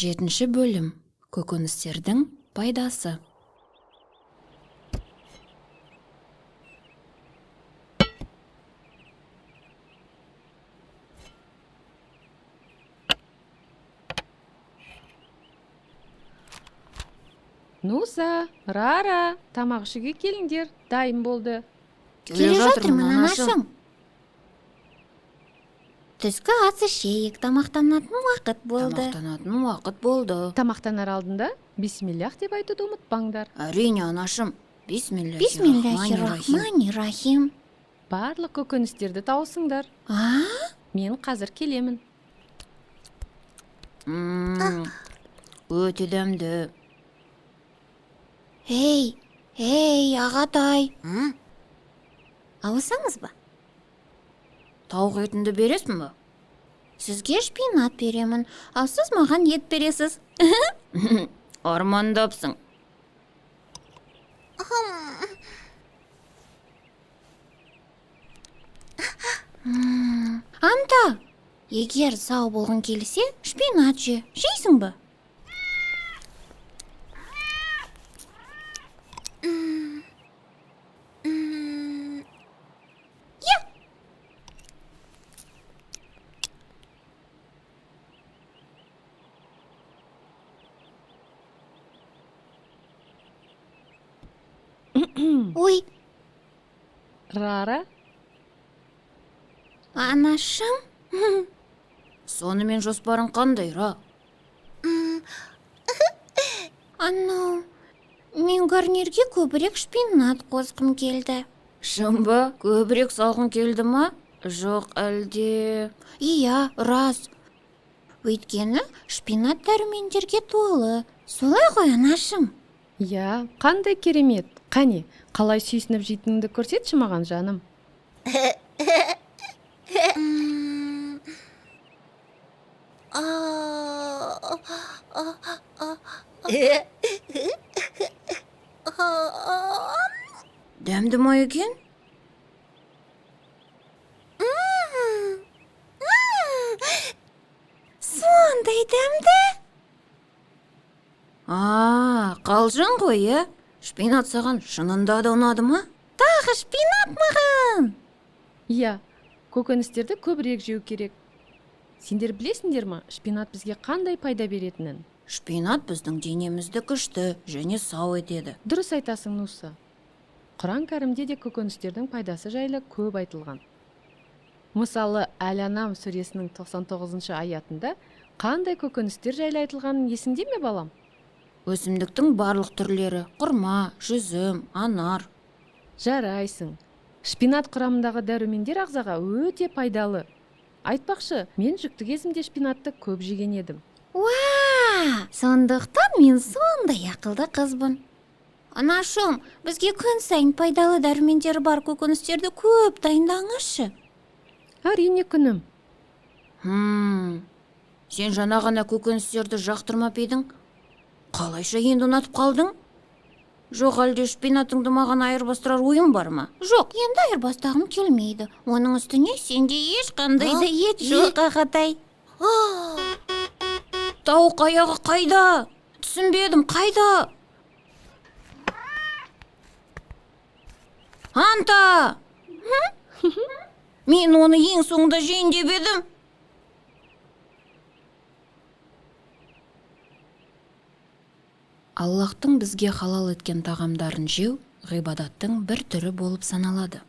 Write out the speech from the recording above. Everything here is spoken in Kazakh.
Жетінші бөлім. Көкөністердің пайдасы. Нуса, Рара, тамақ ішуге келіңдер, дайын болды. Келе жатырмын, анашым. Түскі ас ішейік, тамақтанатын уақыт болды. Тамақтанар алдында бисмиллах деп айтуды ұмытпаңдар. Әрине, анашым. Бисмиллахиррахманиррахим. Барлық көкөністерді тауысыңдар. Мен қазір келемін. Өте дәмді. Ей, ағатай. Ауысаңыз ба? Тауық етінді бересің ба? Сізге шпинат беремін, ал сіз маған ет бересіз. Армандапсың. Анта, егер сау болғың келсе, шпинат жейсің ба? Ой, Рара, анашым. Сонымен жоспарың қандай, Ра? Анау, мен гарнирге көбірек шпинат қосқым келді. Шын ба? Көбірек салғың келді ма? Жоқ, әлде... Иә, рас. Өйткені шпинат дәрумендерге толы. Солай ғой, анашым. я, қандай керемет. Қане, қалай сүйсініп жейтініңді көрсетші маған, жаным. Дәмді ма екен? Сондай дәмді. Қалжың ғой, е? Шпинат саған шынында да ұнады ма? Тағы шпинат маған. Я, көкөністерді көбірек жеу керек. Сендер білесіңдер ма, шпинат бізге қандай пайда беретінін? Шпинат біздің денемізді күшті және сау етеді. Дұрыс айтасың, Нуса. Құран кәрімде де көкөністердің пайдасы жайлы көп айтылған. Мысалы, Әл-Анам сүресінің 99 аятында қандай көкөністер жайлы айтылғанын есіңде ме, балам? Өсімдіктің барлық түрлері, құрма, жүзім, анар. Жарайсың. Шпинат құрамындағы дәрумендер ағзаға өте пайдалы. Айтпақшы, мен жүкті кезімде шпинатты көп жеген едім. Сондықтан мен сондай ақылды қызбын. Анашым, бізге күн сайын пайдалы дәрумендері бар көкөністерді көп дайындаңызшы. Әрине, күнім. Сен жаңа ғана көкөністерді жақтырмап едің? Қалайша енді ұнатып қалдың? Жоқ, әлде шпинатыңды маған айырбастырар ойың бар ма? Жоқ, енді айырбастағым келмейді. Оның үстіне сенде ешқандай да ет жоқ, ағатай. Тауық аяғы қайда? Түсінбедім, қайда? Анта! Мен оны ең соңында жейін деп едім. Аллахтың бізге халал еткен тағамдарын жеу ғибадаттың бір түрі болып саналады.